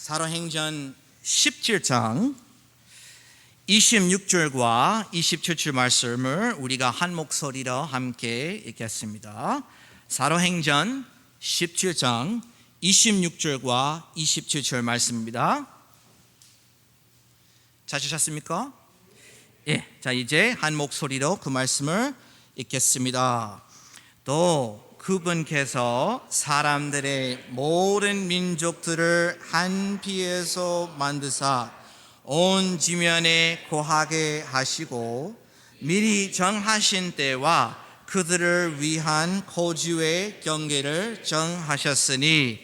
사도행전 17장 26절과 27절 말씀을 우리가 한 목소리로 함께 읽겠습니다. 사도행전 17장 26절과 27절 말씀입니다. 찾으셨습니까? 예, 자 이제 한 목소리로 그 말씀을 읽겠습니다. 또 그분께서 사람들의 모든 민족들을 한 피에서 만드사 온 지면에 거하게 하시고 미리 정하신 때와 그들을 위한 거주의 경계를 정하셨으니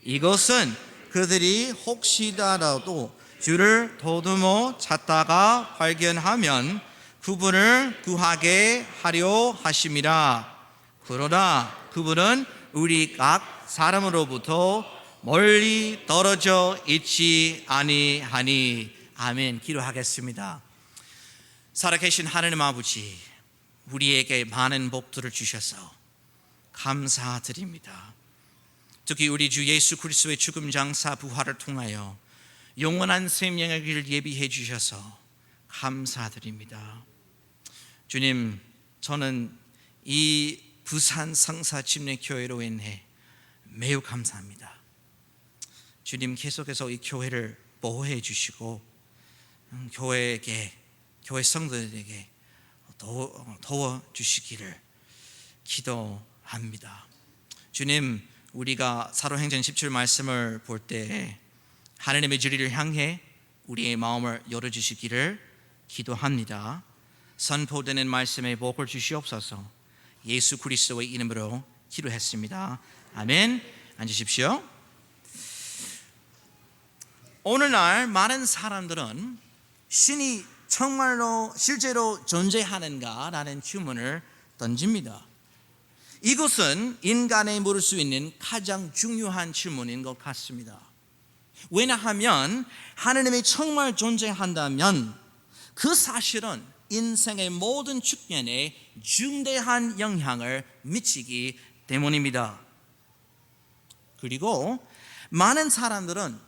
이것은 그들이 혹시라도 주를 더듬어 찾다가 발견하면 그분을 구하게 하려 하심이라. 그러나 그분은 우리 각 사람으로부터 멀리 떨어져 있지 아니하니. 아멘. 기도하겠습니다. 살아계신 하나님 아버지, 우리에게 많은 복들을 주셔서 감사드립니다. 특히 우리 주 예수 그리스도의 죽음 장사 부활을 통하여 영원한 생명의 길을 예비해 주셔서 감사드립니다. 주님, 저는 이 부산 성사침례교회로 인해 매우 감사합니다. 주님, 계속해서 이 교회를 보호해 주시고 교회 성도들에게 도와 주시기를 기도합니다. 주님, 우리가 사도행전 17 말씀을 볼 때 하나님의 진리를 향해 우리의 마음을 열어주시기를 기도합니다. 선포되는 말씀에 복을 주시옵소서. 예수 그리스도의 이름으로 기도했습니다. 아멘. 앉으십시오. 오늘날 많은 사람들은 신이 정말로 실제로 존재하는가라는 질문을 던집니다. 이것은 인간이 물을 수 있는 가장 중요한 질문인 것 같습니다. 왜냐하면 하나님이 정말 존재한다면 그 사실은 인생의 모든 측면에 중대한 영향을 미치기 때문입니다. 그리고 많은 사람들은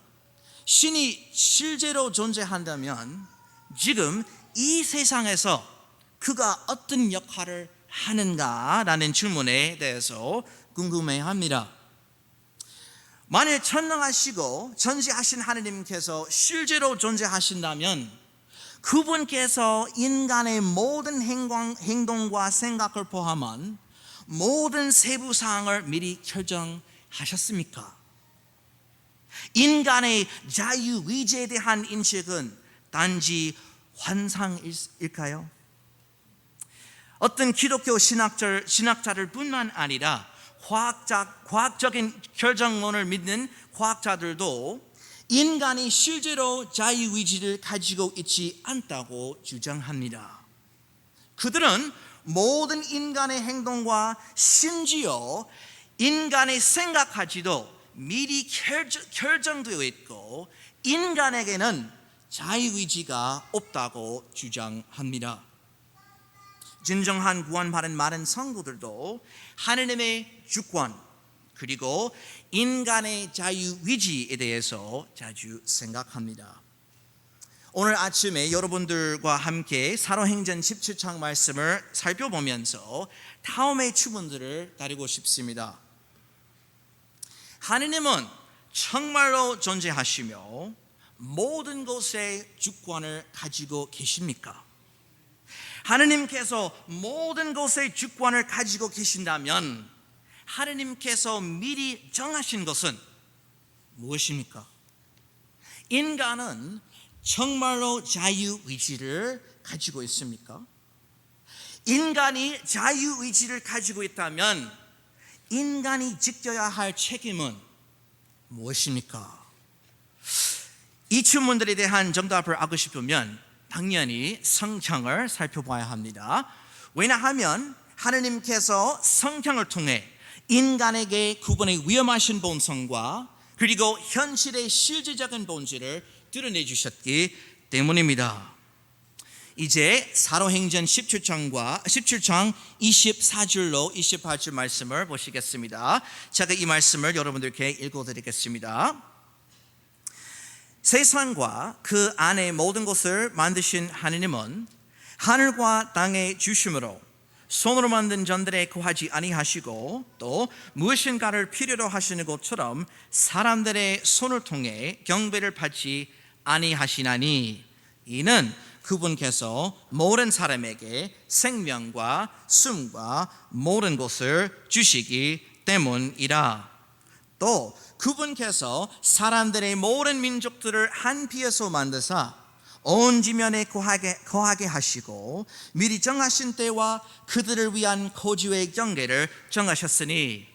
신이 실제로 존재한다면 지금 이 세상에서 그가 어떤 역할을 하는가라는 질문에 대해서 궁금해합니다. 만일 전능하시고 전지하신 하나님께서 실제로 존재하신다면 그분께서 인간의 모든 행동과 생각을 포함한 모든 세부사항을 미리 결정하셨습니까? 인간의 자유의지에 대한 인식은 단지 환상일까요? 어떤 기독교 신학자들 뿐만 아니라 과학적인 결정론을 믿는 과학자들도 인간이 실제로 자유의지를 가지고 있지 않다고 주장합니다. 그들은 모든 인간의 행동과 심지어 인간의 생각까지도 미리 결정되어 있고 인간에게는 자유의지가 없다고 주장합니다. 진정한 구원받은 많은 성도들도 하나님의 주권 그리고 인간의 자유의지에 대해서 자주 생각합니다. 오늘 아침에 여러분들과 함께 사도행전 17장 말씀을 살펴보면서 다음의 주문들을 다루고 싶습니다. 하나님은 정말로 존재하시며 모든 것의 주권을 가지고 계십니까? 하나님께서 모든 것의 주권을 가지고 계신다면 하나님께서 미리 정하신 것은 무엇입니까? 인간은 정말로 자유의지를 가지고 있습니까? 인간이 자유의지를 가지고 있다면 인간이 지켜야 할 책임은 무엇입니까? 이 질문들에 대한 정답을 알고 싶으면 당연히 성경을 살펴봐야 합니다. 왜냐하면 하나님께서 성경을 통해 인간에게 그분의 위험하신 본성과 그리고 현실의 실질적인 본질을 드러내 주셨기 때문입니다. 이제 사도행전 17장 24절로 28절 말씀을 보시겠습니다. 제가 이 말씀을 여러분들께 읽어드리겠습니다. 세상과 그 안에 모든 것을 만드신 하느님은 하늘과 땅의 주심으로 손으로 만든 전들에 거하지 아니하시고 또 무엇인가를 필요로 하시는 것처럼 사람들의 손을 통해 경배를 받지 아니하시나니 이는 그분께서 모든 사람에게 생명과 숨과 모든 것을 주시기 때문이라. 또 그분께서 사람들의 모든 민족들을 한 피에서 만드사 온 지면에 거하게 하시고 미리 정하신 때와 그들을 위한 거주의 경계를 정하셨으니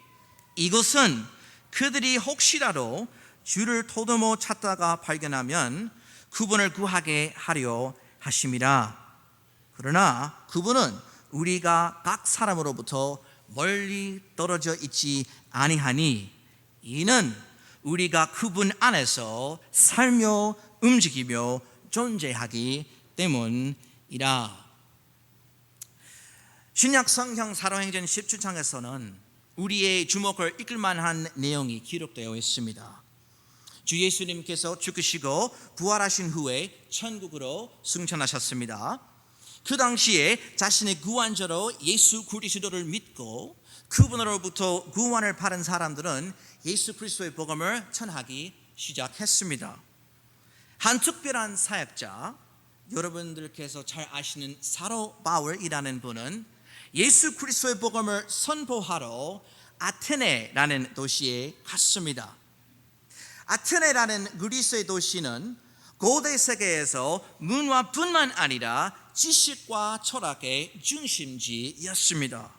이것은 그들이 혹시라도 주를 더듬어 찾다가 발견하면 그분을 구하게 하려 하심이라. 그러나 그분은 우리가 각 사람으로부터 멀리 떨어져 있지 아니하니 이는 우리가 그분 안에서 살며 움직이며 존재하기 때문이라. 신약 성경 사도행전 17장에서는 우리의 주목을 이끌 만한 내용이 기록되어 있습니다. 주 예수님께서 죽으시고 부활하신 후에 천국으로 승천하셨습니다. 그 당시에 자신의 구원자로 예수 그리스도를 믿고 그분으로부터 구원을 받은 사람들은 예수 그리스도의 복음을 전하기 시작했습니다. 한 특별한 사역자, 여러분들께서 잘 아시는 사도 바울이라는 분은 예수 그리스도의 복음을 선포하러 아테네라는 도시에 갔습니다. 아테네라는 그리스의 도시는 고대 세계에서 문화뿐만 아니라 지식과 철학의 중심지였습니다.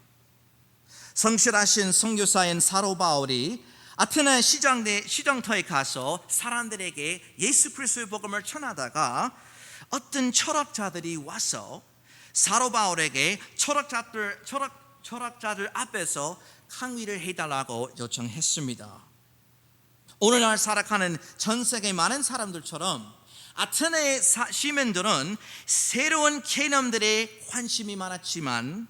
성실하신 선교사인 사도 바울이 아테네 시장터에 가서 사람들에게 예수 그리스도의 복음을 전하다가 어떤 철학자들이 와서 사도 바울에게 철학자들 앞에서 강의를 해달라고 요청했습니다. 오늘날 살아가는 전 세계 많은 사람들처럼 아테네의 시민들은 새로운 개념들에 관심이 많았지만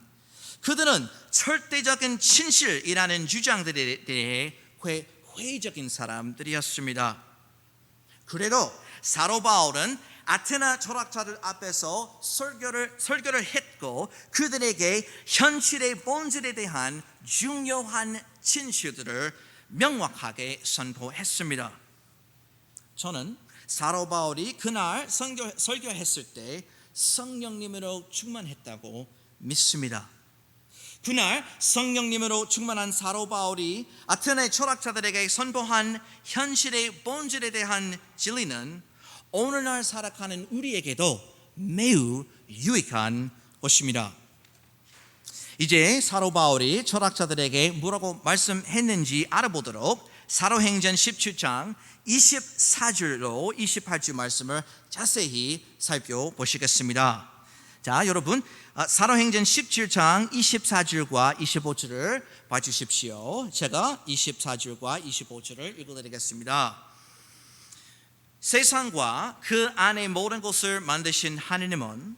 그들은 절대적인 진실이라는 주장들에 대해 회의적인 사람들이었습니다. 그래도 사도 바울은 아테네 철학자들 앞에서 설교를 했고 그들에게 현실의 본질에 대한 중요한 진실들을 명확하게 선포했습니다. 저는 사도 바울이 그날 설교했을 때 성령님으로 충만했다고 믿습니다. 그날 성령님으로 충만한 사도 바울이 아테네 철학자들에게 선포한 현실의 본질에 대한 진리는 오늘날 살아가는 우리에게도 매우 유익한 것입니다. 이제 사도 바울이 철학자들에게 뭐라고 말씀했는지 알아보도록 사도행전 17장 24절로 28절 말씀을 자세히 살펴보시겠습니다. 자, 여러분 사도행전 17장 24절과 25절을 봐주십시오. 제가 24절과 25절을 읽어드리겠습니다. 세상과 그 안에 모든 것을 만드신 하느님은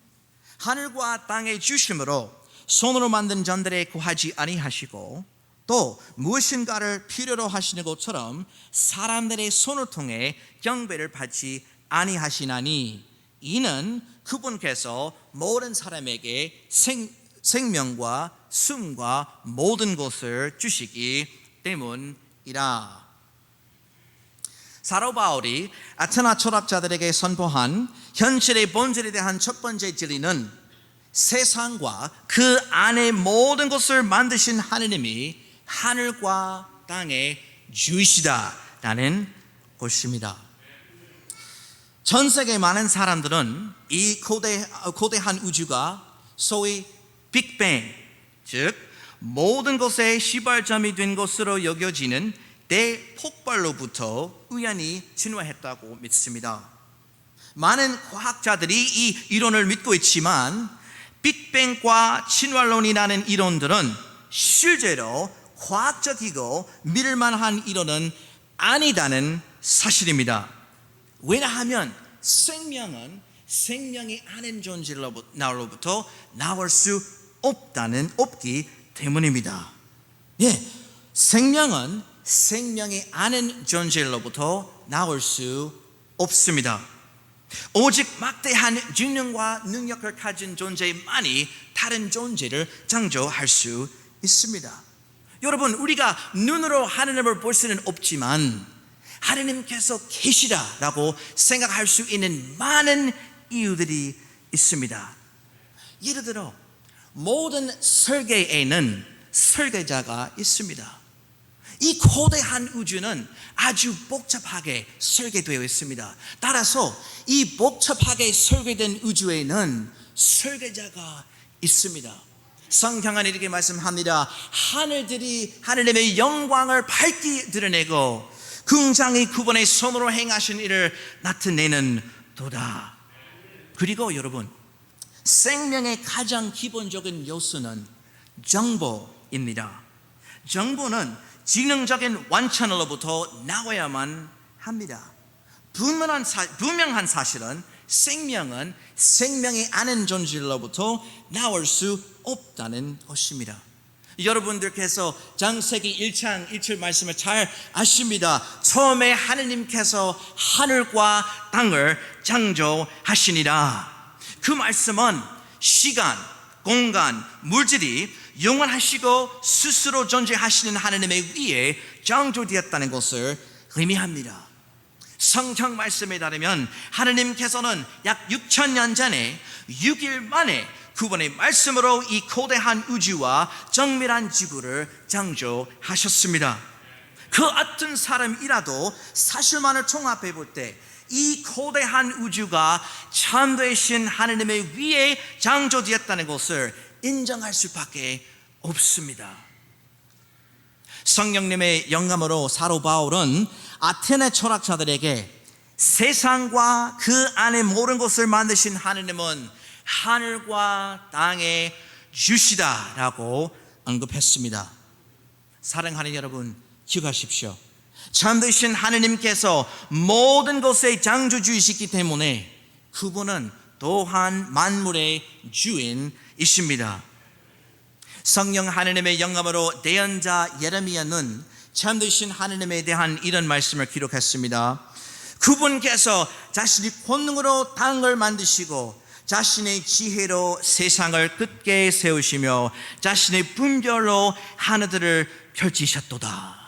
하늘과 땅의 주심으로 손으로 만든 전들에 거하지 아니하시고 또 무엇인가를 필요로 하시는 것처럼 사람들의 손을 통해 경배를 받지 아니하시나니 이는 그분께서 모든 사람에게 생명과 숨과 모든 것을 주시기 때문이라. 사도 바울이 아테네 철학자들에게 선포한 현실의 본질에 대한 첫 번째 진리는 세상과 그 안에 모든 것을 만드신 하느님이 하늘과 땅의 주이시다라는 것입니다. 전 세계 많은 사람들은 이 고대한 우주가 소위 빅뱅, 즉 모든 것의 시발점이 된 것으로 여겨지는 대폭발로부터 우연히 진화했다고 믿습니다. 많은 과학자들이 이 이론을 믿고 있지만 빅뱅과 진화론이라는 이론들은 실제로 과학적이고 믿을 만한 이론은 아니다는 사실입니다. 왜냐하면 생명은 생명이 아닌 존재로부터 나올 수 없기 때문입니다. 생명은 생명이 아닌 존재로부터 나올 수 없습니다. 오직 막대한 지능과 능력을 가진 존재만이 다른 존재를 창조할 수 있습니다. 여러분, 우리가 눈으로 하나님을 볼 수는 없지만 하나님께서 계시다라고 생각할 수 있는 많은 이유들이 있습니다. 예를 들어 모든 설계에는 설계자가 있습니다. 이 거대한 우주는 아주 복잡하게 설계되어 있습니다. 따라서 이 복잡하게 설계된 우주에는 설계자가 있습니다. 성경은 이렇게 말씀합니다. 하늘들이 하나님의 영광을 밝게 드러내고 궁창이 그분의 손으로 행하신 일을 나타내는 도다. 그리고 여러분, 생명의 가장 기본적인 요소는 정보입니다. 정보는 지능적인 원천으로부터 나와야만 합니다. 분명한 사실은 생명은 생명이 아닌 존재로부터 나올 수 없다는 것입니다. 여러분들께서 창세기 1장 1절 말씀을 잘 아십니다. 처음에 하느님께서 하늘과 땅을 창조하시니라. 그 말씀은 시간, 공간, 물질이 영원하시고 스스로 존재하시는 하나님의 위에 창조되었다는 것을 의미합니다. 성경 말씀에 따르면 하나님께서는 약 6,000년 전에 6일 만에 그분의 말씀으로 이 거대한 우주와 정밀한 지구를 창조하셨습니다. 그 어떤 사람이라도 사실만을 종합해 볼 때 이 거대한 우주가 참되신 하나님의 위에 창조되었다는 것을 인정할 수밖에 없습니다. 성령님의 영감으로 사도 바울은 아테네 철학자들에게 세상과 그 안에 모든 것을 만드신 하나님은 하늘과 땅의 주시다라고 언급했습니다. 사랑하는 여러분, 기억하십시오. 참되신 하나님께서 모든 것의 창조주이시기 때문에 그분은 또한 만물의 주인이십니다. 성령 하나님의 영감으로 예언자 예레미야는 참되신 하나님에 대한 이런 말씀을 기록했습니다. 그분께서 자신의 권능으로 땅을 만드시고 자신의 지혜로 세상을 굳게 세우시며 자신의 분별로 하늘들을 펼치셨도다.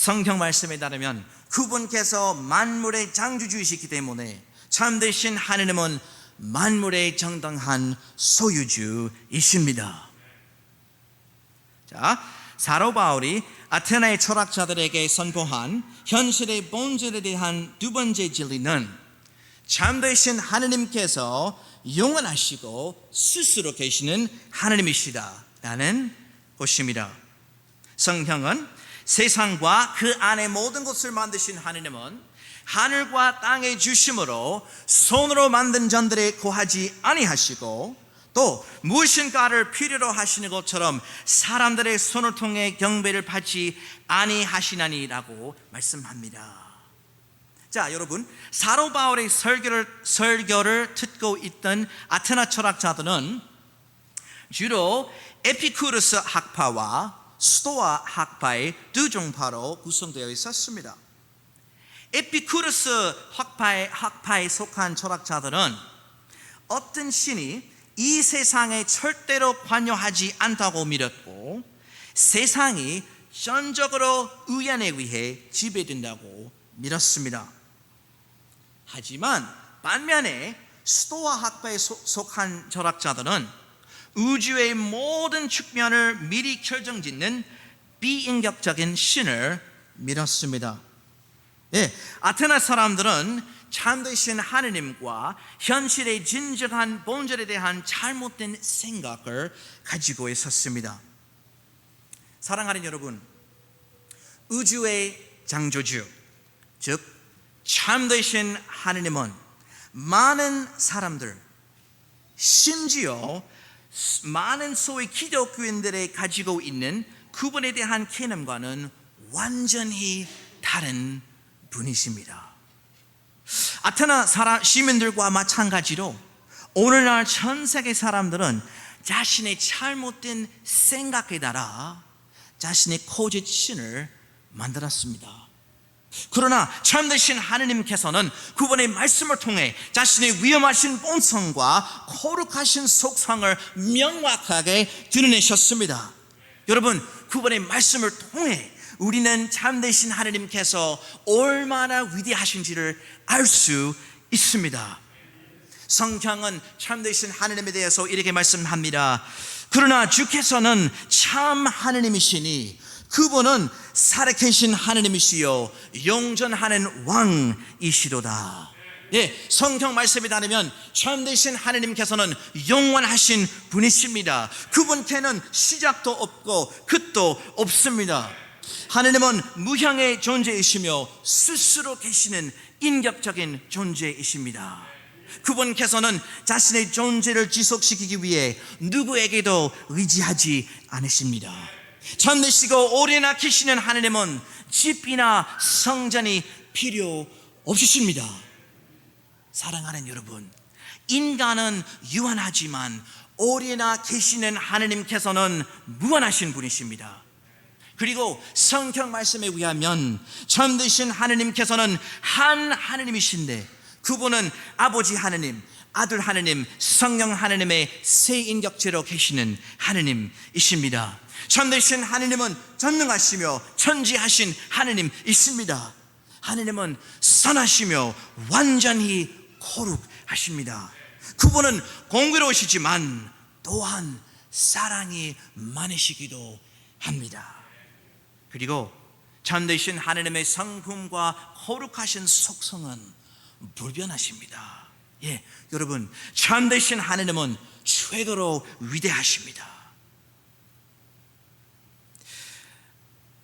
성경 말씀에 따르면 그분께서 만물의 창조주이시기 때문에 참되신 하나님은 만물의 정당한 소유주이십니다. 자, 사도 바울이 아테나의 철학자들에게 선포한 현실의 본질에 대한 두 번째 진리는 참되신 하나님께서 영원하시고 스스로 계시는 하나님이시다라는 것입니다. 성경은 세상과 그 안에 모든 것을 만드신 하나님은 하늘과 땅의 주심으로 손으로 만든 전들에 거하지 아니하시고 또 무엇인가를 필요로 하시는 것처럼 사람들의 손을 통해 경배를 받지 아니하시나니라고 말씀합니다. 자, 여러분, 사도 바울의 설교를 듣고 있던 아테나 철학자들은 주로 에피쿠르스 학파와 스토아 학파의 두 종파로 구성되어 있었습니다. 에피쿠르스 학파에 속한 철학자들은 어떤 신이 이 세상에 절대로 관여하지 않다고 믿었고 세상이 전적으로 우연에 의해 지배된다고 믿었습니다. 하지만 반면에 스토아 학파에 속한 철학자들은 우주의 모든 측면을 미리 결정짓는 비인격적인 신을 믿었습니다. 아테나 사람들은 참되신 하나님과 현실의 진정한 본질에 대한 잘못된 생각을 가지고 있었습니다. 사랑하는 여러분, 우주의 창조주, 즉 참되신 하나님은 많은 사람들, 심지어 많은 소위 기독교인들이 가지고 있는 그분에 대한 개념과는 완전히 다른 분이십니다. 아테나 시민들과 마찬가지로 오늘날 전 세계 사람들은 자신의 잘못된 생각에 따라 자신의 거짓 신을 만들었습니다. 그러나 참되신 하느님께서는 그분의 말씀을 통해 자신의 위험하신 본성과 거룩하신 속성을 명확하게 드러내셨습니다. 여러분, 그분의 말씀을 통해 우리는 참되신 하느님께서 얼마나 위대하신지를 알 수 있습니다. 성경은 참되신 하느님에 대해서 이렇게 말씀합니다. 그러나 주께서는 참 하느님이시니 그분은 살아계신 하느님이시요 영존하는 왕이시로다. 예, 성경 말씀에 따르면 참되신 하느님께서는 영원하신 분이십니다. 그분께는 시작도 없고 끝도 없습니다. 하느님은 무형의 존재이시며 스스로 계시는 인격적인 존재이십니다. 그분께서는 자신의 존재를 지속시키기 위해 누구에게도 의지하지 않으십니다. 참되시고 오래나 계시는 하느님은 집이나 성전이 필요 없으십니다. 사랑하는 여러분, 인간은 유한하지만 오래나 계시는 하느님께서는 무한하신 분이십니다. 그리고 성경 말씀에 의하면 참되신 하느님께서는 한 하느님이신데 그분은 아버지 하느님, 아들 하느님, 성령 하느님의 세 인격체로 계시는 하느님이십니다. 참되신 하느님은 전능하시며 천지하신 하느님이십니다. 하느님은 선하시며 완전히 거룩하십니다. 그분은 공의로우시지만 또한 사랑이 많으시기도 합니다. 그리고 참되신 하느님의 성품과 거룩하신 속성은 불변하십니다. 예, 여러분, 참되신 하느님은 최고로 위대하십니다.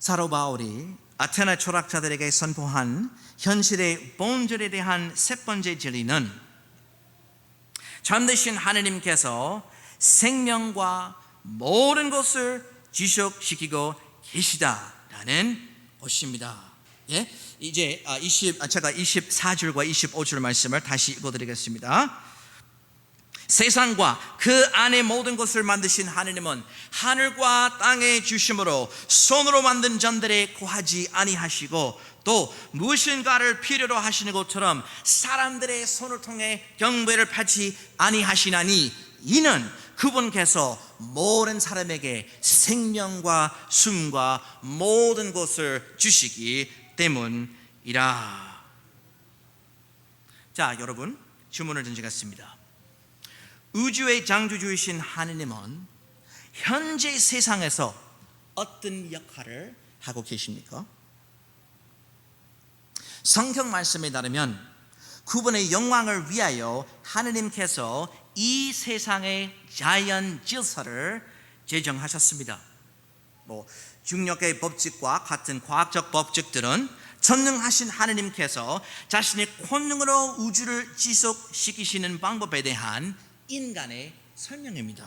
사도 바울이 아테네 철학자들에게 선포한 현실의 본질에 대한 세 번째 진리는 참되신 하느님께서 생명과 모든 것을 지속시키고 계시다라는 것입니다. 예? 이제 제가 24절과 25절 말씀을 다시 읽어드리겠습니다. 세상과 그 안에 모든 것을 만드신 하느님은 하늘과 땅의 주심으로 손으로 만든 전들에 고하지 아니하시고 또 무엇인가를 필요로 하시는 것처럼 사람들의 손을 통해 경배를 받지 아니하시나니 이는 그분께서 모든 사람에게 생명과 숨과 모든 것을 주시기 때문이라. 자, 여러분, 주문을 던지겠습니다. 우주의 창조주이신 하느님은 현재 세상에서 어떤 역할을 하고 계십니까? 성경 말씀에 따르면 그분의 영광을 위하여 하느님께서 이 세상의 자연 질서를 제정하셨습니다. 중력의 법칙과 같은 과학적 법칙들은 전능하신 하느님께서 자신의 권능으로 우주를 지속시키시는 방법에 대한 인간의 설명입니다.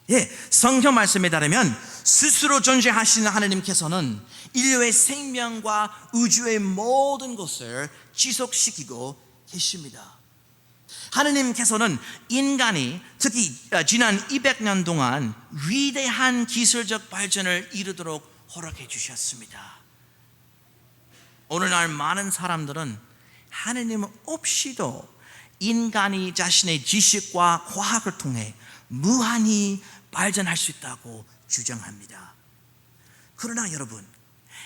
예, 성경 말씀에 따르면 스스로 존재하시는 하느님께서는 인류의 생명과 우주의 모든 것을 지속시키고 계십니다. 하느님께서는 인간이 특히 지난 200년 동안 위대한 기술적 발전을 이루도록 허락해 주셨습니다. 오늘날 많은 사람들은 하느님 없이도 인간이 자신의 지식과 과학을 통해 무한히 발전할 수 있다고 주장합니다. 그러나 여러분,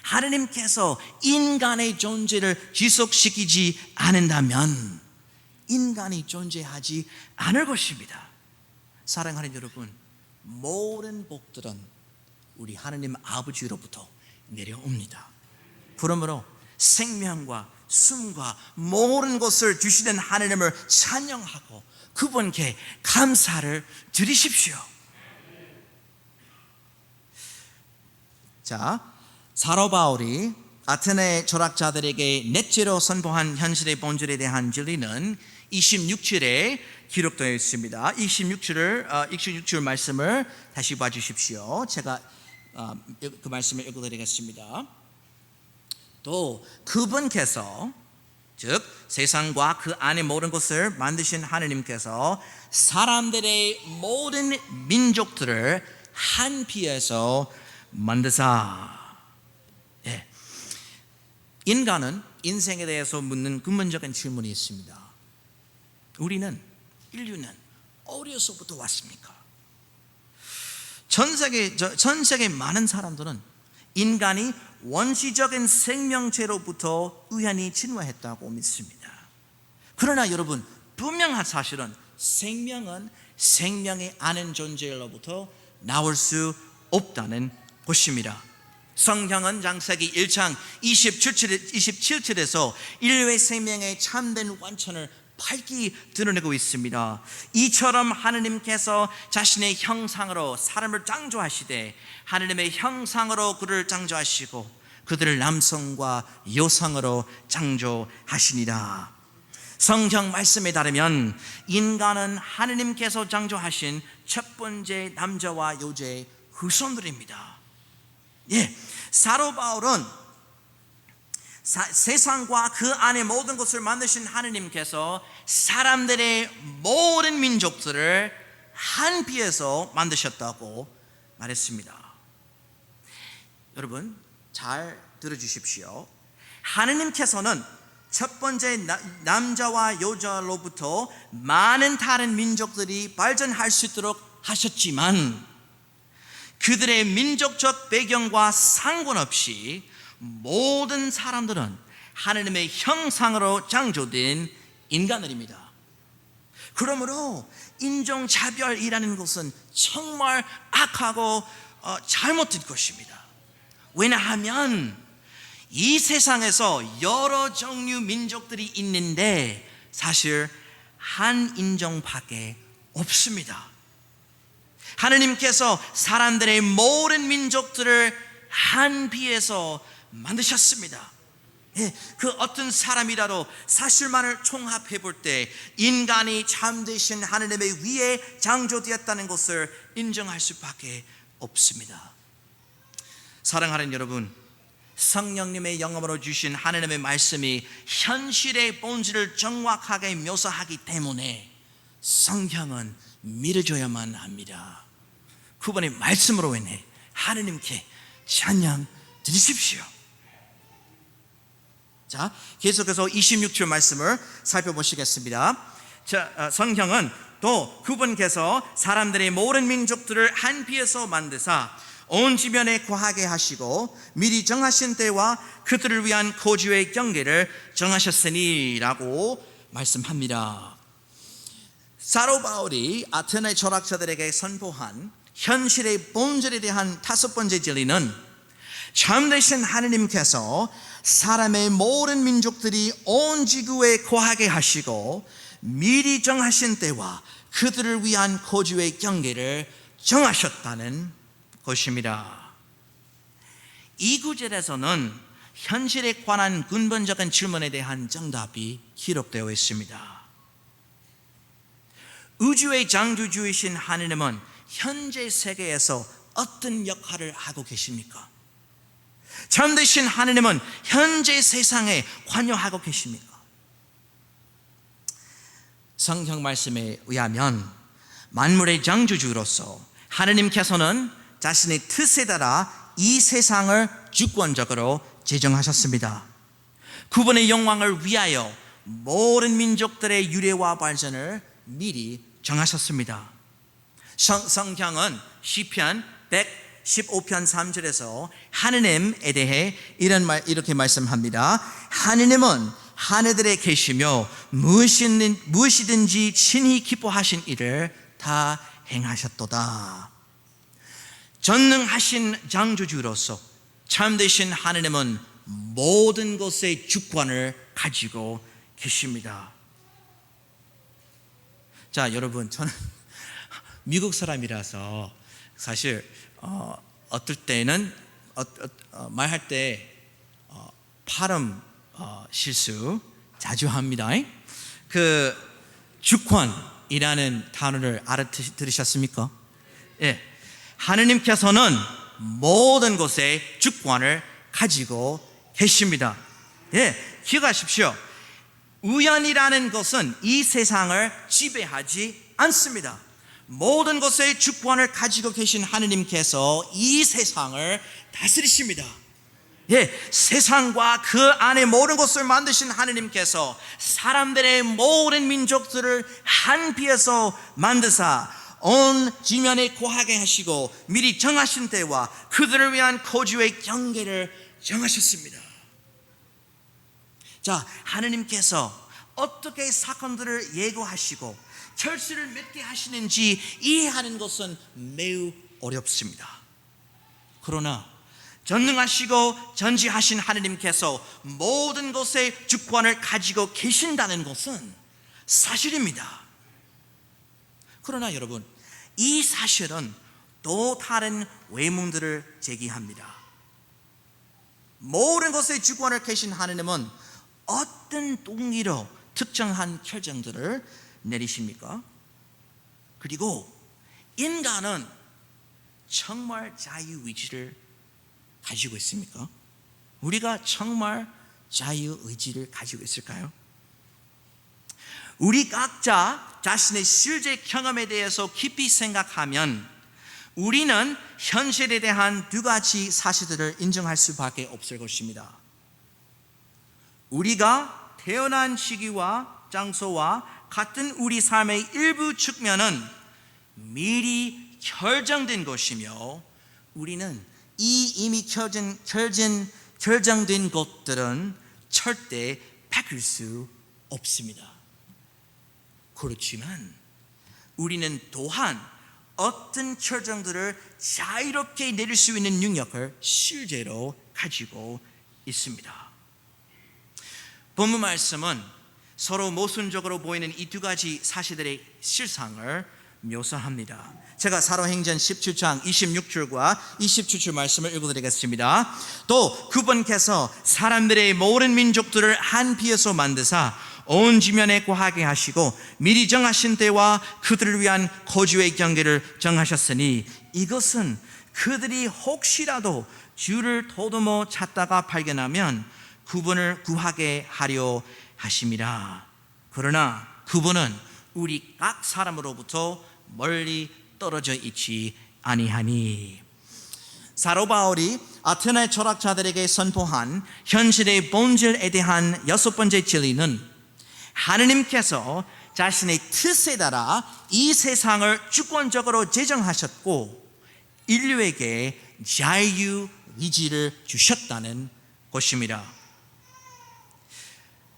하느님께서 인간의 존재를 지속시키지 않는다면 인간이 존재하지 않을 것입니다. 사랑하는 여러분, 모든 복들은 우리 하느님 아버지로부터 내려옵니다. 그러므로 생명과 숨과 모든 것을 주시는 하느님을 찬양하고 그분께 감사를 드리십시오. 자, 사도 바울이 아테네 철학자들에게 넷째로 선포한 현실의 본질에 대한 진리는 26절에 기록되어 있습니다. 26절 말씀을 다시 봐주십시오. 제가 그 말씀을 읽어드리겠습니다. 또 그분께서, 즉 세상과 그 안에 모든 것을 만드신 하느님께서 사람들의 모든 민족들을 한 피에서 만드사. 예. 인간은 인생에 대해서 묻는 근본적인 질문이 있습니다. 인류는 어려서부터 왔습니까? 전 세계 많은 사람들은 인간이 원시적인 생명체로부터 우연히 진화했다고 믿습니다. 그러나 여러분, 분명한 사실은 생명은 생명이 아닌 존재로부터 나올 수 없다는 것입니다. 성경은 창세기 1장 27절에서 인류의 생명의 참된 완전을 밝히 드러내고 있습니다. 이처럼 하느님께서 자신의 형상으로 사람을 창조하시되 하느님의 형상으로 그를 창조하시고 그들을 남성과 여성으로 창조하시니라. 성경 말씀에 따르면 인간은 하느님께서 창조하신 첫 번째 남자와 여자의 후손들입니다. 사도 바울은 세상과 그 안에 모든 것을 만드신 하느님께서 사람들의 모든 민족들을 한 피에서 만드셨다고 말했습니다. 여러분 잘 들어주십시오. 하느님께서는 첫 번째 남자와 여자로부터 많은 다른 민족들이 발전할 수 있도록 하셨지만 그들의 민족적 배경과 상관없이 모든 사람들은 하나님의 형상으로 창조된 인간들입니다. 그러므로 인종차별이라는 것은 정말 악하고 잘못된 것입니다. 왜냐하면 이 세상에서 여러 종류 민족들이 있는데 사실 한 인종밖에 없습니다. 하느님께서 사람들의 모든 민족들을 한 피에서 만드셨습니다. 그 어떤 사람이라도 사실만을 총합해 볼 때 인간이 참되신 하느님의 위에 창조되었다는 것을 인정할 수밖에 없습니다. 사랑하는 여러분, 성령님의 영감으로 주신 하느님의 말씀이 현실의 본질을 정확하게 묘사하기 때문에 성경은 믿어줘야만 합니다. 그분의 말씀으로 인해 하느님께 찬양 드리십시오. 자, 계속해서 26절 말씀을 살펴보시겠습니다. 성경은 또 그분께서 사람들의 모든 민족들을 한 피에서 만드사 온 지면에 거하게 하시고 미리 정하신 때와 그들을 위한 거주의 경계를 정하셨으니 라고 말씀합니다. 사도 바울이 아테네 철학자들에게 선포한 현실의 본질에 대한 다섯 번째 진리는 참되신 하느님께서 사람의 모든 민족들이 온 지구에 거하게 하시고 미리 정하신 때와 그들을 위한 거주의 경계를 정하셨다는 것입니다. 이 구절에서는 현실에 관한 근본적인 질문에 대한 정답이 기록되어 있습니다. 우주의 창조주이신 하느님은 현재 세계에서 어떤 역할을 하고 계십니까? 참되신 하느님은 현재 세상에 관여하고 계십니까? 성경 말씀에 의하면 만물의 창조주로서 하느님께서는 자신의 뜻에 따라 이 세상을 주권적으로 제정하셨습니다. 그분의 영광을 위하여 모든 민족들의 유래와 발전을 미리 정하셨습니다. 성경은 시편 115편 3절에서 하느님에 대해 이렇게 말씀합니다. 하느님은 하늘들에 계시며 무엇이든지 친히 기뻐하신 일을 다 행하셨도다. 전능하신 창조주로서 참되신 하느님은 모든 것의 주권을 가지고 계십니다. 자, 여러분, 저는 미국 사람이라서 사실 어떨 때는 말할 때 발음 실수 자주 합니다. 그 주권이라는 단어를 알아들으셨습니까? 예, 하느님께서는 모든 것의 주권을 가지고 계십니다. 예, 기억하십시오. 우연이라는 것은 이 세상을 지배하지 않습니다. 모든 것의 주권을 가지고 계신 하느님께서 이 세상을 다스리십니다. 세상과 그 안에 모든 것을 만드신 하느님께서 사람들의 모든 민족들을 한 피에서 만드사 온 지면에 거하게 하시고 미리 정하신 때와 그들을 위한 거주의 경계를 정하셨습니다. 자, 하느님께서 어떻게 사건들을 예고하시고 결실을 맺게 하시는지 이해하는 것은 매우 어렵습니다. 그러나 전능하시고 전지하신 하느님께서 모든 것의 주권을 가지고 계신다는 것은 사실입니다. 그러나 여러분, 이 사실은 또 다른 의문들을 제기합니다. 모든 것의 주권을 계신 하느님은 어떤 동기로 특정한 결정들을 내리십니까? 그리고 인간은 정말 자유의지를 가지고 있습니까? 우리가 정말 자유의지를 가지고 있을까요? 우리 각자 자신의 실제 경험에 대해서 깊이 생각하면 우리는 현실에 대한 두 가지 사실들을 인정할 수밖에 없을 것입니다. 우리가 태어난 시기와 장소와 같은 우리 삶의 일부 측면은 미리 결정된 것이며 우리는 이미 결정된 것들은 절대 바뀔 수 없습니다. 그렇지만 우리는 또한 어떤 결정들을 자유롭게 내릴 수 있는 능력을 실제로 가지고 있습니다. 본문 말씀은 서로 모순적으로 보이는 이 두 가지 사실들의 실상을 묘사합니다. 제가 사도행전 17장 26절과 27절 말씀을 읽어드리겠습니다. 또 그분께서 사람들의 모든 민족들을 한 피에서 만드사 온 지면에 거하게 하시고 미리 정하신 때와 그들을 위한 거주의 경계를 정하셨으니 이것은 그들이 혹시라도 주를 더듬어 찾다가 발견하면 그분을 구하게 하려 하심이라. 그러나 그분은 우리 각 사람으로부터 멀리 떨어져 있지 아니하니. 사도 바울이 아테네 철학자들에게 선포한 현실의 본질에 대한 6번째 진리는 하느님께서 자신의 뜻에 따라 이 세상을 주권적으로 제정하셨고 인류에게 자유의지를 주셨다는 것입니다.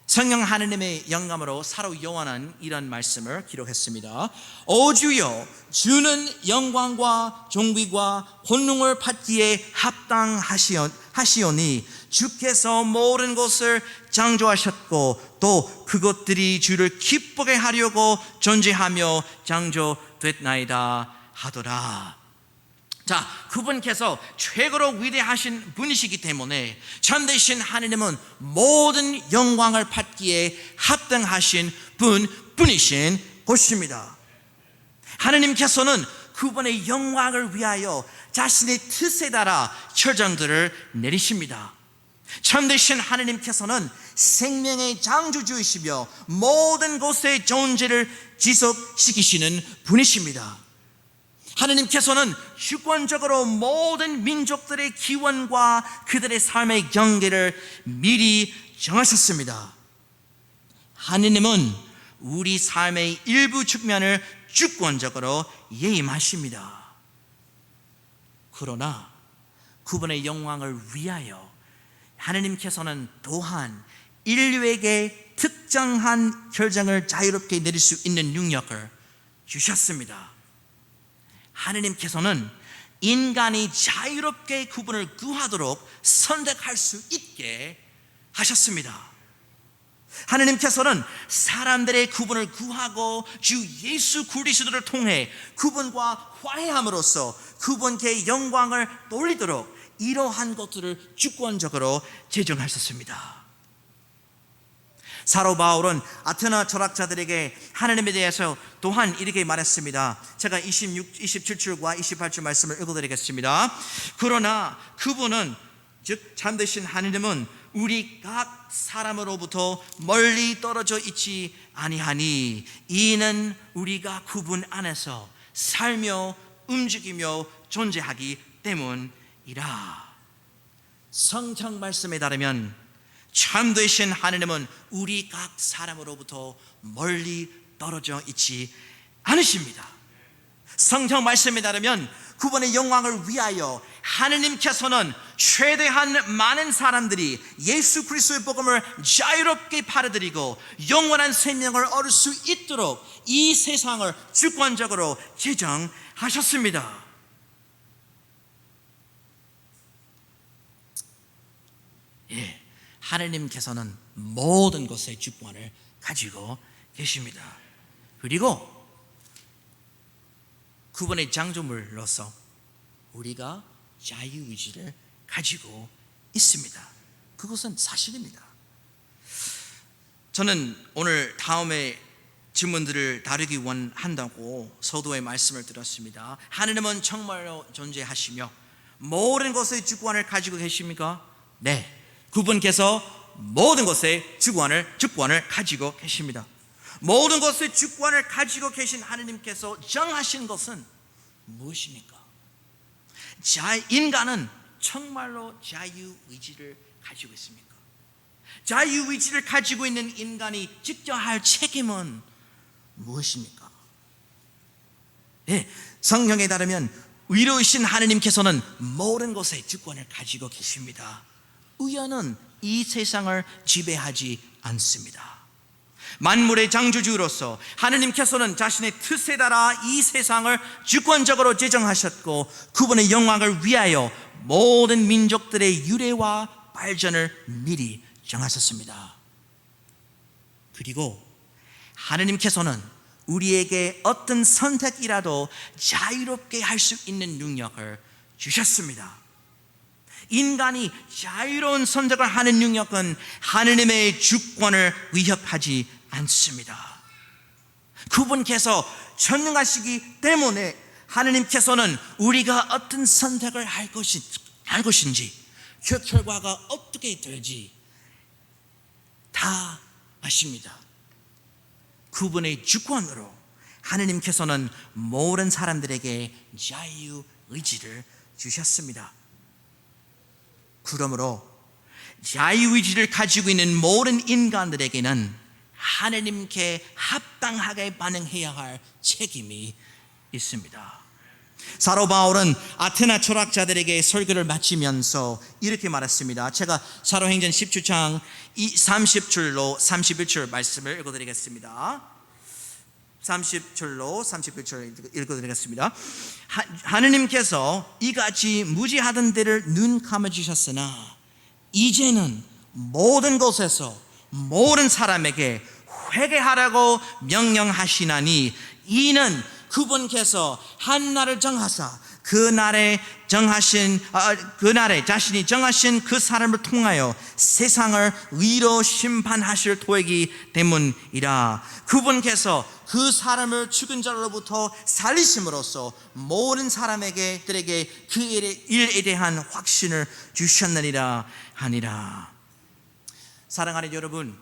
성령 하느님의 영감으로 사도 요한은 이런 말씀을 기록했습니다. 오 주여, 주는 영광과 존귀와 권능을 받기에 합당하시오니 주께서 모든 것을 창조하셨고 또 그것들이 주를 기쁘게 하려고 존재하며 창조됐나이다 하더라. 자, 그분께서 최고로 위대하신 분이시기 때문에 참되신 하느님은 모든 영광을 받기에 합당하신 분이신 것입니다. 하느님께서는 그분의 영광을 위하여 자신의 뜻에 따라 결정들을 내리십니다. 참되신 하느님께서는 생명의 창조주이시며 모든 것의 존재를 지속시키시는 분이십니다. 하느님께서는 주권적으로 모든 민족들의 기원과 그들의 삶의 경계를 미리 정하셨습니다. 하느님은 우리 삶의 일부 측면을 주권적으로 예임하십니다. 그러나 그분의 영광을 위하여 하느님께서는 또한 인류에게 특정한 결정을 자유롭게 내릴 수 있는 능력을 주셨습니다. 하느님께서는 인간이 자유롭게 그분을 구하도록 선택할 수 있게 하셨습니다. 하느님께서는 사람들의 그분을 구하고 주 예수 그리스도를 통해 그분과 화해함으로써 그분께 영광을 돌리도록 이러한 것들을 주권적으로 제정하셨습니다. 사도 바울은 아테네 철학자들에게 하느님에 대해서 또한 이렇게 말했습니다. 제가 27절과 28절 말씀을 읽어드리겠습니다. 그러나 그분은 즉 참되신 하느님은 우리 각 사람으로부터 멀리 떨어져 있지 아니하니 이는 우리가 그분 안에서 살며 움직이며 존재하기 때문이라. 성경 말씀에 따르면 참되신 하느님은 우리 각 사람으로부터 멀리 떨어져 있지 않으십니다. 성경 말씀에 따르면 그분의 영광을 위하여 하느님께서는 최대한 많은 사람들이 예수 그리스도의 복음을 자유롭게 받아들이고 영원한 생명을 얻을 수 있도록 이 세상을 주권적으로 제정하셨습니다. 예, 하느님께서는 모든 것의 주권을 가지고 계십니다. 그리고 그분의 창조물로서 우리가 자유의지를 가지고 있습니다. 그것은 사실입니다. 저는 오늘 다음에 질문들을 다루기 원한다고 서도의 말씀을 들었습니다. 하느님은 정말로 존재하시며 모든 것의 주권을 가지고 계십니까? 네, 그분께서 모든 것의 주권을 가지고 계십니다. 모든 것의 주권을 가지고 계신 하느님께서 정하신 것은 무엇입니까? 인간은 정말로 자유의지를 가지고 있습니까? 자유의지를 가지고 있는 인간이 직접 할 책임은 무엇입니까? 네, 성경에 따르면 의로우신 하느님께서는 모든 것의 주권을 가지고 계십니다. 의연은 이 세상을 지배하지 않습니다. 만물의 창조주로서 하느님께서는 자신의 뜻에 따라 이 세상을 주권적으로 제정하셨고 그분의 영광을 위하여 모든 민족들의 유래와 발전을 미리 정하셨습니다. 그리고 하느님께서는 우리에게 어떤 선택이라도 자유롭게 할 수 있는 능력을 주셨습니다. 인간이 자유로운 선택을 하는 능력은 하느님의 주권을 위협하지 않습니다. 그분께서 전능하시기 때문에 하느님께서는 우리가 어떤 선택을 할 것인지 그 결과가 어떻게 될지 다 아십니다. 그분의 주권으로 하느님께서는 모든 사람들에게 자유의지를 주셨습니다. 그러므로 자유의지를 가지고 있는 모든 인간들에게는 하느님께 합당하게 반응해야 할 책임이 있습니다. 사도 바울은 아테네 철학자들에게 설교를 마치면서 이렇게 말했습니다. 제가 사도행전 17장 30절로 31절 말씀을 읽어드리겠습니다. 30절로 31절 읽어드리겠습니다. 하느님께서 이같이 무지하던 데를 눈 감아주셨으나 이제는 모든 곳에서 모든 사람에게 회개하라고 명령하시나니 이는 그분께서 한 날을 정하사 그날에 자신이 정하신 그 사람을 통하여 세상을 의로 심판하실 토이기 때문이라. 그분께서 그 사람을 죽은 자로부터 살리심으로써 모든 사람들에게 그 일에 대한 확신을 주셨느니라 하니라. 사랑하는 여러분,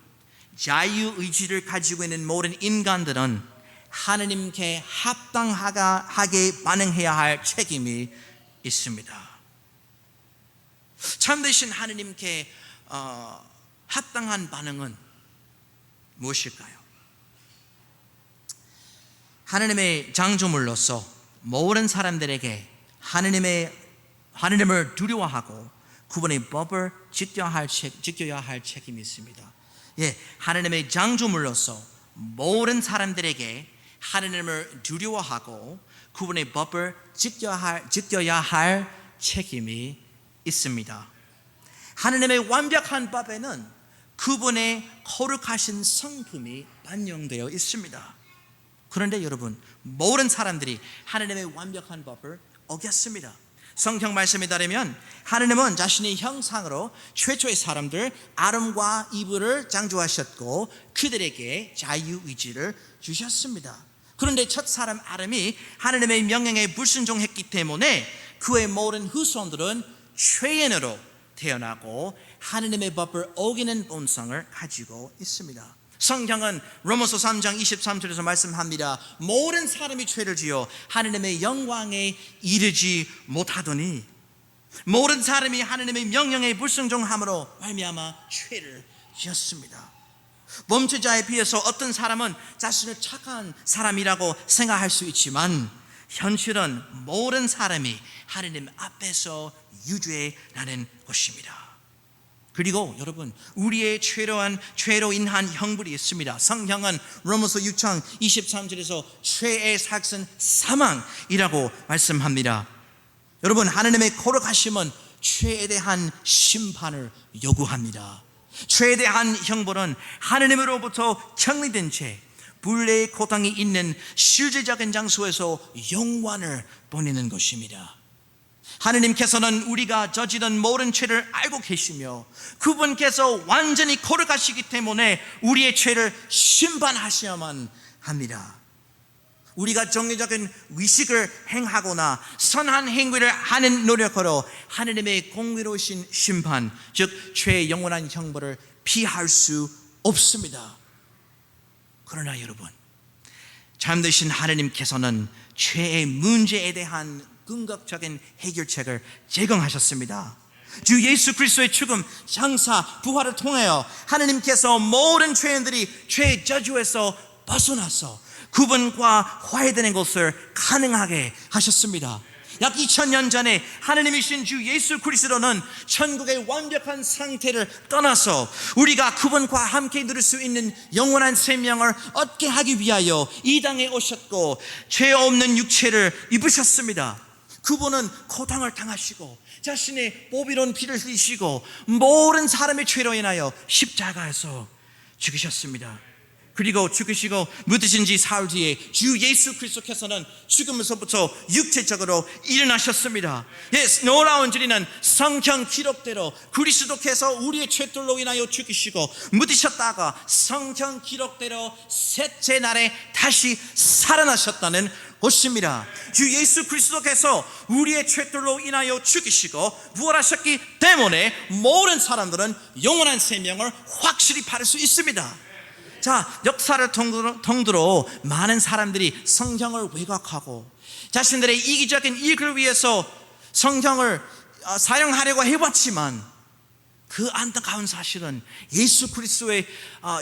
자유의지를 가지고 있는 모든 인간들은 하느님께 합당하게 반응해야 할 책임이 있습니다. 참되신 하느님께 합당한 반응은 무엇일까요? 하느님의 창조물로서 모든 사람들에게 하느님을 두려워하고 그분의 법을 지켜야 할 책임이 있습니다. 예, 하느님의 창조물로서 모든 사람들에게 하느님을 두려워하고 그분의 법을 지켜야 할 책임이 있습니다. 하느님의 완벽한 법에는 그분의 거룩하신 성품이 반영되어 있습니다. 그런데 여러분, 모든 사람들이 하느님의 완벽한 법을 어겼습니다. 성경 말씀에 따르면 하느님은 자신의 형상으로 최초의 사람들 아담과 이브를 창조하셨고 그들에게 자유의지를 주셨습니다. 그런데 첫 사람 아담이 하느님의 명령에 불순종했기 때문에 그의 모든 후손들은 죄인으로 태어나고 하느님의 법을 어기는 본성을 가지고 있습니다. 성경은 로마서 3장 23절에서 말씀합니다. 모든 사람이 죄를 지어 하느님의 영광에 이르지 못하더니 모든 사람이 하나님의 명령에 불순종함으로 말미암아 죄를 지었습니다. 범죄자에 비해서 어떤 사람은 자신을 착한 사람이라고 생각할 수 있지만 현실은 모든 사람이 하나님 앞에서 유죄라는 것입니다. 그리고 여러분, 우리의 죄로 인한 형벌이 있습니다. 성경은 로마서 6장 23절에서 죄의 삭은 사망이라고 말씀합니다. 여러분, 하나님의 거룩하심은 죄에 대한 심판을 요구합니다. 죄에 대한 형벌은 하나님으로부터 정리된 죄, 불의의 고통이 있는 실제적인 장소에서 영원을 보내는 것입니다. 하나님께서는 우리가 저지른 모든 죄를 알고 계시며 그분께서 완전히 거룩하시기 때문에 우리의 죄를 심판하셔야만 합니다. 우리가 정례적인 의식을 행하거나 선한 행위를 하는 노력으로 하나님의 공의로우신 심판, 즉 죄의 영원한 형벌을 피할 수 없습니다. 그러나 여러분, 참되신 하나님께서는 죄의 문제에 대한 궁극적인 해결책을 제공하셨습니다. 주 예수 그리스도의 죽음, 장사, 부활을 통하여 하나님께서 모든 죄인들이 죄의 저주에서 벗어나서 그분과 화해되는 것을 가능하게 하셨습니다. 약 2000년 전에 하나님이신 주 예수 그리스도는 천국의 완벽한 상태를 떠나서 우리가 그분과 함께 누릴 수 있는 영원한 생명을 얻게 하기 위하여 이 땅에 오셨고 죄 없는 육체를 입으셨습니다. 그분은 고통을 당하시고 자신의 보배로운 피를 흘리시고 모든 사람의 죄로 인하여 십자가에서 죽으셨습니다. 그리고 죽으시고 묻으신 지 사흘 뒤에 주 예수 그리스도께서는 죽음에서부터 육체적으로 일어나셨습니다. 놀라운 진리는 성경 기록대로 그리스도께서 우리의 죄들로 인하여 죽으시고 묻으셨다가 성경 기록대로 셋째 날에 다시 살아나셨다는 것입니다. 주 예수 그리스도께서 우리의 죄들로 인하여 죽으시고 부활하셨기 때문에 모든 사람들은 영원한 생명을 확실히 받을 수 있습니다. 자, 역사를 통틀어 많은 사람들이 성경을 왜곡하고 자신들의 이기적인 이익을 위해서 성경을 사용하려고 해봤지만 그 안타까운 사실은 예수 그리스도의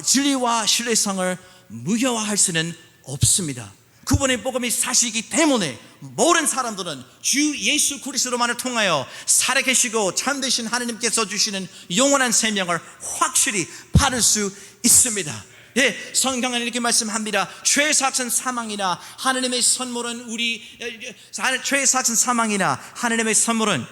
진리와 신뢰성을 무효화할 수는 없습니다. 그분의 복음이 사실이기 때문에 모든 사람들은 주 예수 그리스도만을 통하여 살아계시고 참되신 하나님께서 주시는 영원한 생명을 확실히 받을 수 있습니다. 성경은 이렇게 말씀합니다. 죄의 삭은 사망이나 하나님의 선물은 죄의 삭은 사망이나 하나님의 선물은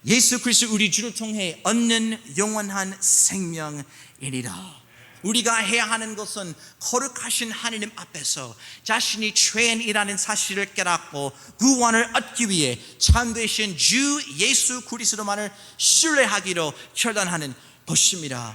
예수 그리스도 우리 주를 통해 얻는 영원한 생명이니라. 우리가 해야 하는 것은 거룩하신 하나님 앞에서 자신이 죄인이라는 사실을 깨닫고 구원을 얻기 위해 참되신 주 예수 그리스도만을 신뢰하기로 결단하는 것입니다.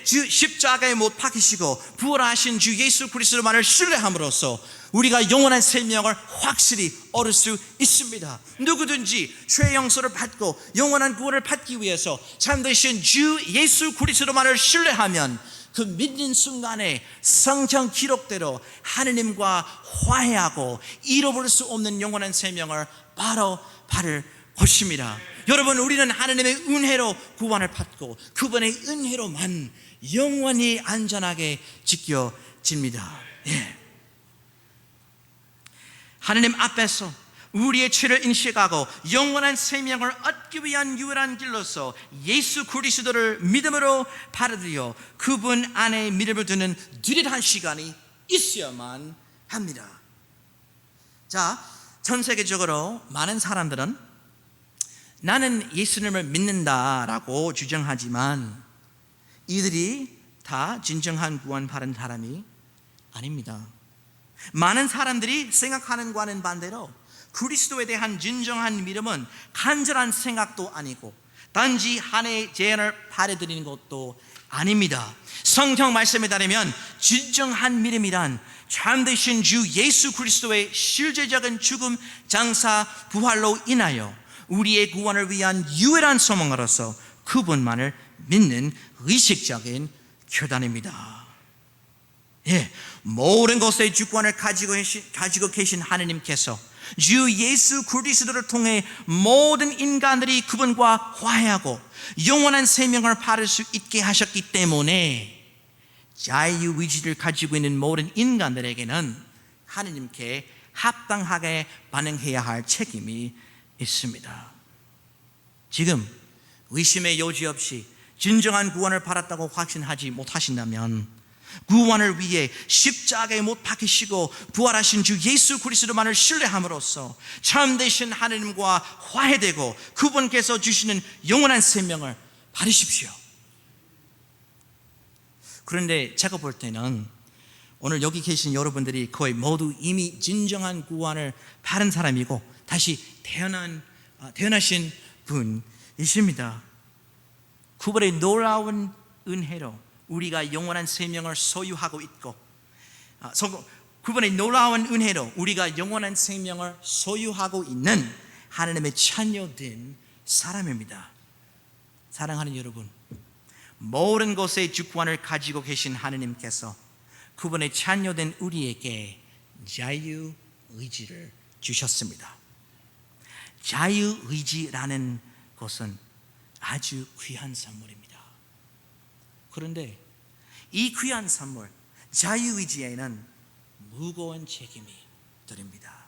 주 십자가에 못 박히시고 부활하신 주 예수 그리스도만을 신뢰함으로써 우리가 영원한 생명을 확실히 얻을 수 있습니다. 누구든지 죄의 용서를 받고 영원한 구원을 받기 위해서 참되신 주 예수 그리스도만을 신뢰하면 그 믿는 순간에 성경 기록대로 하나님과 화해하고 잃어버릴 수 없는 영원한 생명을 바로 받을 것입니다. 여러분, 우리는 하나님의 은혜로 구원을 받고 그분의 은혜로만 영원히 안전하게 지켜집니다. 하나님 앞에서 우리의 죄를 인식하고 영원한 생명을 얻기 위한 유일한 길로서 예수 그리스도를 믿음으로 받아들여 그분 안에 믿음을 두는 뚜렷한 시간이 있어야만 합니다. 자, 전 세계적으로 많은 사람들은 나는 예수님을 믿는다라고 주장하지만 이들이 다 진정한 구원받은 사람이 아닙니다. 많은 사람들이 생각하는 것과는 반대로 그리스도에 대한 진정한 믿음은 간절한 생각도 아니고 단지 하나의 제안을 받아들이는 것도 아닙니다. 성경 말씀에 따르면 진정한 믿음이란 참되신 주 예수 그리스도의 실제적인 죽음, 장사, 부활로 인하여 우리의 구원을 위한 유일한 소망으로서 그분만을 믿는 의식적인 결단입니다. 모든 것의 주권을 가지고 계신 하나님께서 주 예수 그리스도를 통해 모든 인간들이 그분과 화해하고 영원한 생명을 받을 수 있게 하셨기 때문에 자유의지를 가지고 있는 모든 인간들에게는 하느님께 합당하게 반응해야 할 책임이 있습니다. 지금 의심의 여지 없이 진정한 구원을 받았다고 확신하지 못하신다면 구원을 위해 십자가에 못 박히시고 부활하신 주 예수 그리스도만을 신뢰함으로써 참되신 하나님과 화해되고 그분께서 주시는 영원한 생명을 받으십시오. 그런데 제가 볼 때는 오늘 여기 계신 여러분들이 거의 모두 이미 진정한 구원을 받은 사람이고 다시 태어나신 분이십니다. 그분의 놀라운 은혜로 우리가 영원한 생명을 소유하고 있고 그분의 놀라운 은혜로 우리가 영원한 생명을 소유하고 있는 하나님의 자녀된 사람입니다. 사랑하는 여러분, 모든 것의 주권을 가지고 계신 하나님께서 그분의 자녀된 우리에게 자유의지를 주셨습니다. 자유의지라는 것은 아주 귀한 선물입니다. 그런데 이 귀한 선물, 자유의지에는 무거운 책임이 들립니다.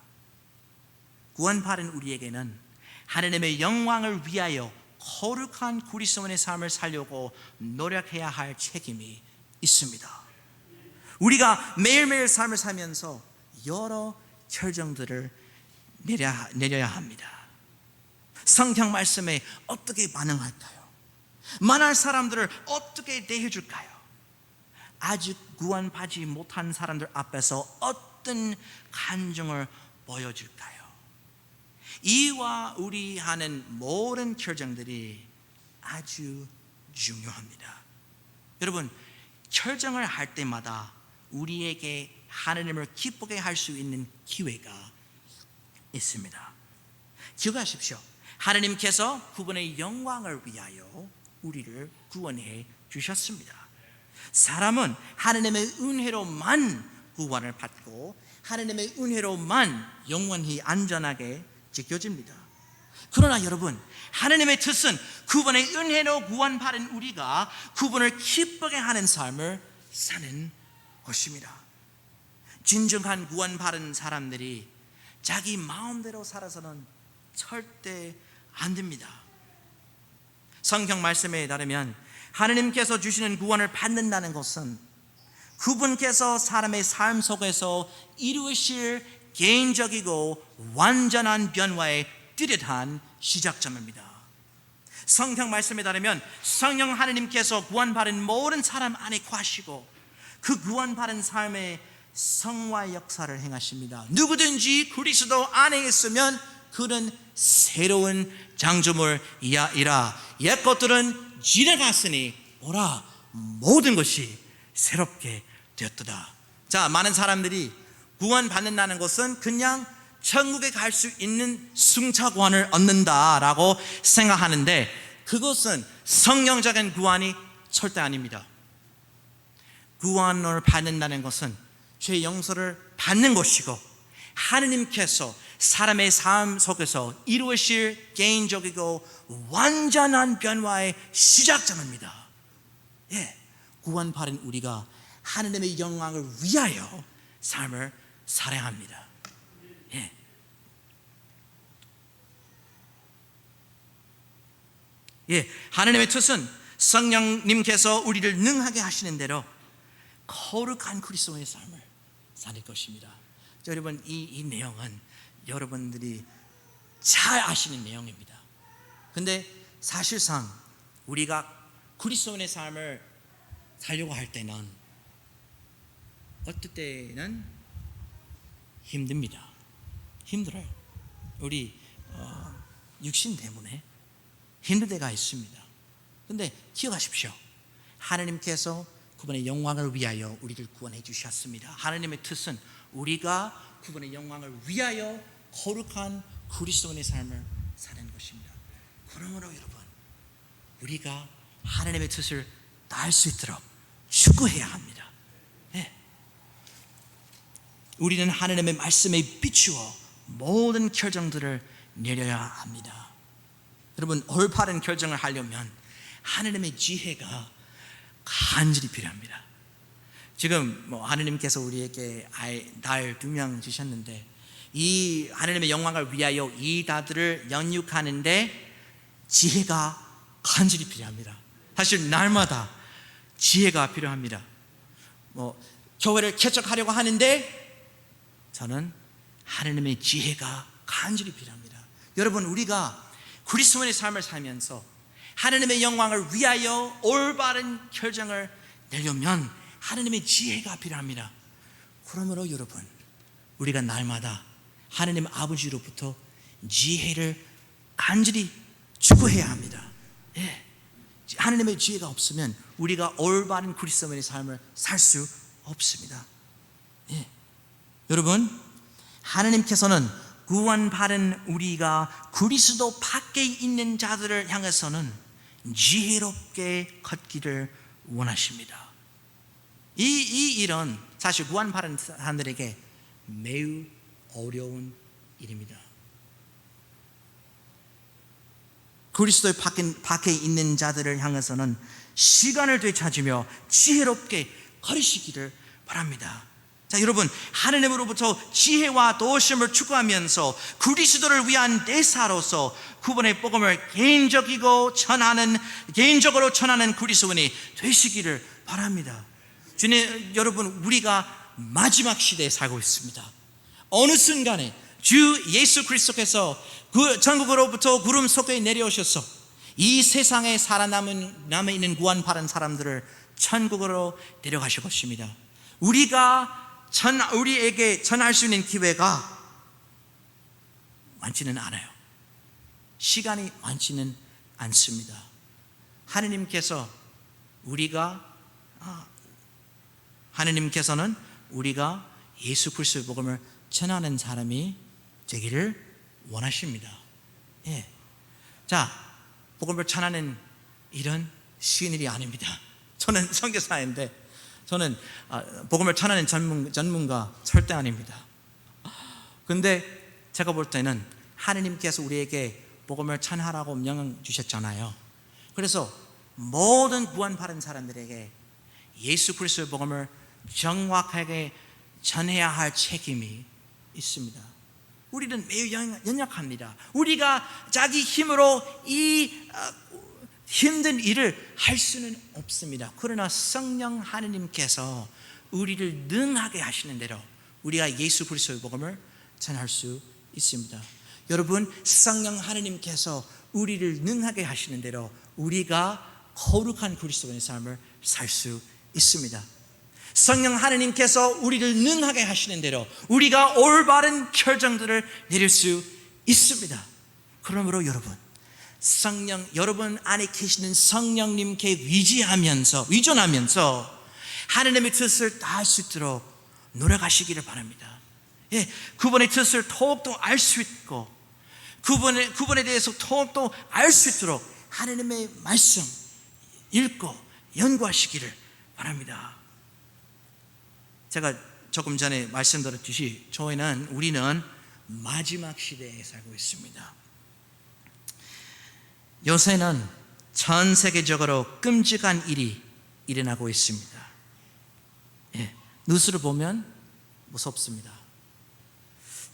구원받은 우리에게는 하나님의 영광을 위하여 거룩한 그리스도인의 삶을 살려고 노력해야 할 책임이 있습니다. 우리가 매일매일 삶을 살면서 여러 결정들을 내려야 합니다. 성경 말씀에 어떻게 반응할까요? 만날 사람들을 어떻게 대해줄까요? 아직 구원받지 못한 사람들 앞에서 어떤 간증을 보여줄까요? 이와 우리 하는 모든 결정들이 아주 중요합니다. 여러분, 결정을 할 때마다 우리에게 하나님을 기쁘게 할 수 있는 기회가 있습니다. 기억하십시오. 하나님께서 그분의 영광을 위하여 우리를 구원해 주셨습니다. 사람은 하나님의 은혜로만 구원을 받고 하나님의 은혜로만 영원히 안전하게 지켜집니다. 그러나 여러분, 하나님의 뜻은 그분의 은혜로 구원받은 우리가 그분을 기쁘게 하는 삶을 사는 것입니다. 진정한 구원받은 사람들이 자기 마음대로 살아서는 절대 안 됩니다. 성경 말씀에 따르면 하나님께서 주시는 구원을 받는다는 것은 그분께서 사람의 삶 속에서 이루실 개인적이고 완전한 변화의 뚜렷한 시작점입니다. 성경 말씀에 따르면 성령 하나님께서 구원받은 모든 사람 안에 거하시고 그 구원받은 삶의 성화 역사를 행하십니다. 누구든지 그리스도 안에 있으면 그는 새로운 창조물이라. 옛 것들은 지나갔으니 보라, 모든 것이 새롭게 되었도다. 자, 많은 사람들이 구원받는다는 것은 그냥 천국에 갈 수 있는 승차권을 얻는다라고 생각하는데 그것은 성령적인 구원이 절대 아닙니다. 구원을 받는다는 것은 죄 용서를 받는 것이고 하느님께서 사람의 삶 속에서 이루실 개인적이고 완전한 변화의 시작점입니다. 구원받은 우리가 하느님의 영광을 위하여 삶을 살아야 합니다. 하느님의 뜻은 성령님께서 우리를 능하게 하시는 대로 거룩한 그리스도의 삶을 살 것입니다. 여러분, 이 내용은 여러분들이 잘 아시는 내용입니다. 근데 사실상 우리가 그리스도의 삶을 살려고 할 때는 어떨 때는 힘듭니다. 힘들어요. 우리 육신 때문에 힘들 때가 있습니다. 근데 기억하십시오. 하나님께서 그분의 영광을 위하여 우리를 구원해 주셨습니다. 하나님의 뜻은 우리가 그분의 영광을 위하여 거룩한 그리스도인의 삶을 사는 것입니다. 그러므로 여러분, 우리가 하나님의 뜻을 다할 수 있도록 추구해야 합니다. 우리는 하나님의 말씀에 비추어 모든 결정들을 내려야 합니다. 여러분, 올바른 결정을 하려면 하나님의 지혜가 간절히 필요합니다. 지금 하나님께서 우리에게 딸 2명 주셨는데 이 하나님의 영광을 위하여 이 딸들을 양육하는데 지혜가 간절히 필요합니다. 사실 날마다 지혜가 필요합니다. 교회를 개척하려고 하는데 저는 하나님의 지혜가 간절히 필요합니다. 여러분, 우리가 그리스도인의 삶을 살면서 하나님의 영광을 위하여 올바른 결정을 내려면 하나님의 지혜가 필요합니다. 그러므로 여러분, 우리가 날마다 하나님 아버지로부터 지혜를 간절히 추구해야 합니다. 하나님의 지혜가 없으면 우리가 올바른 그리스도인의 삶을 살 수 없습니다. 여러분, 하나님께서는 구원받은 우리가 그리스도 밖에 있는 자들을 향해서는 지혜롭게 걷기를 원하십니다. 이 일은 사실 구원받은 사람들에게 매우 어려운 일입니다. 그리스도의 밖에 있는 자들을 향해서는 시간을 되찾으며 지혜롭게 걸으시기를 바랍니다. 자, 여러분, 하나님으로부터 지혜와 도우심을 추구하면서 그리스도를 위한 대사로서 구원의 복음을 개인적으로 전하는 그리스도인이 되시기를 바랍니다. 주님, 여러분, 우리가 마지막 시대에 살고 있습니다. 어느 순간에 주 예수 그리스도께서 그 전국으로부터 구름 속에 내려오셔서 이 세상에 살아남아있는 구원받은 사람들을 천국으로 데려가실 것입니다. 우리에게 전할 수 있는 기회가 많지는 않아요. 시간이 많지는 않습니다. 하나님께서는 우리가 예수 그리스도의 복음을 전하는 사람이 되기를 원하십니다. 자, 복음을 전하는 일은 쉬운 일이 아닙니다. 저는 선교사인데 저는 복음을 전하는 전문가 절대 아닙니다. 근데 제가 볼 때는 하나님께서 우리에게 복음을 전하라고 명령 주셨잖아요. 그래서 모든 구원받은 사람들에게 예수 그리스도의 복음을 정확하게 전해야 할 책임이 있습니다. 우리는 매우 연약합니다. 우리가 자기 힘으로 이 힘든 일을 할 수는 없습니다. 그러나 성령 하나님께서 우리를 능하게 하시는 대로 우리가 예수 그리스도의 복음을 전할 수 있습니다. 여러분, 성령 하나님께서 우리를 능하게 하시는 대로 우리가 거룩한 그리스도인의 삶을 살 수 있습니다. 성령 하나님께서 우리를 능하게 하시는 대로 우리가 올바른 결정들을 내릴 수 있습니다. 그러므로 여러분 안에 계시는 성령님께 의존하면서 하나님의 뜻을 다할 수 있도록 노력하시기를 바랍니다. 그분의 뜻을 더욱더 알 수 있고 그분에 대해서 더욱더 알 수 있도록 하나님의 말씀 읽고 연구하시기를 바랍니다. 제가 조금 전에 말씀드렸듯이 우리는 마지막 시대에 살고 있습니다. 요새는 전 세계적으로 끔찍한 일이 일어나고 있습니다. 뉴스를 보면 무섭습니다.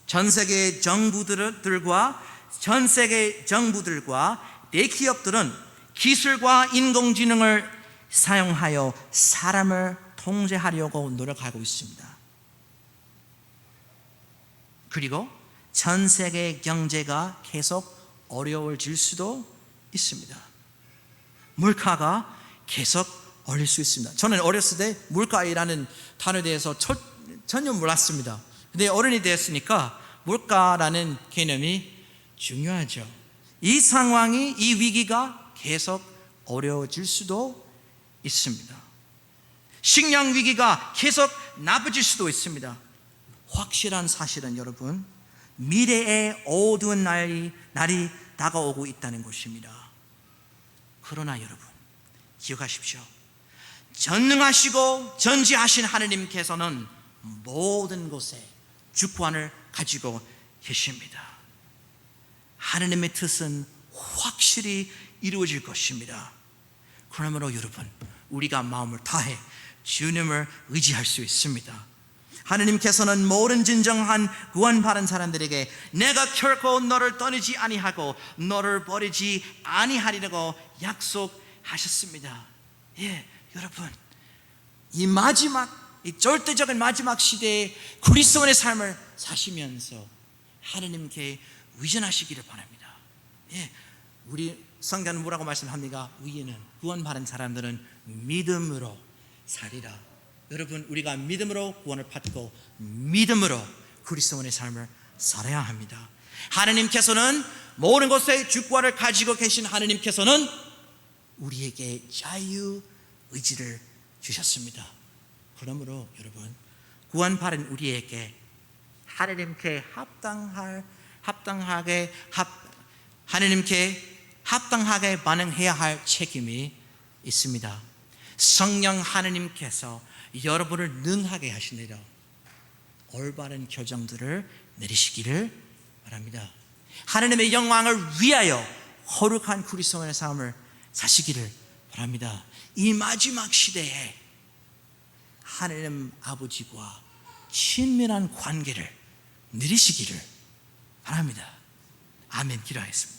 전 세계 정부들과 대기업들은 기술과 인공지능을 사용하여 사람을 통제하려고 노력하고 있습니다. 그리고 전 세계 경제가 계속 어려워질 수도 있습니다. 물가가 계속 올릴 수 있습니다. 저는 어렸을 때 물가이라는 단어에 대해서 전혀 몰랐습니다. 근데 어른이 되었으니까 물가라는 개념이 중요하죠. 이 위기가 계속 어려워질 수도 있습니다. 식량 위기가 계속 나빠질 수도 있습니다. 확실한 사실은 여러분, 미래의 어두운 날이 다가오고 있다는 것입니다. 그러나 여러분, 기억하십시오. 전능하시고 전지하신 하나님께서는 모든 곳에 주권을 가지고 계십니다. 하나님의 뜻은 확실히 이루어질 것입니다. 그러므로 여러분, 우리가 마음을 다해 주님을 의지할 수 있습니다. 하나님께서는 모든 진정한 구원받은 사람들에게 내가 결코 너를 떠나지 아니하고 너를 버리지 아니하리라고 약속하셨습니다. 여러분, 이 마지막, 이 절대적인 마지막 시대에 그리스도인의 삶을 사시면서 하나님께 의존하시기를 바랍니다. 우리 성경은 뭐라고 말씀합니까? 위에는 구원받은 사람들은 믿음으로 살리라. 여러분, 우리가 믿음으로 구원을 받고 믿음으로 그리스도인의 삶을 살아야 합니다. 하나님께서는 모든 것에 주권을 가지고 계신 하나님께서는 우리에게 자유 의지를 주셨습니다. 그러므로 여러분, 구원받은 우리에게 하나님께 합당하게 반응해야 할 책임이 있습니다. 성령 하나님께서 여러분을 능하게 하시느라 올바른 결정들을 내리시기를 바랍니다. 하나님의 영광을 위하여 거룩한 그리스도인의 삶을 사시기를 바랍니다. 이 마지막 시대에 하나님 아버지와 친밀한 관계를 누리시기를 바랍니다. 아멘. 기도하겠습니다.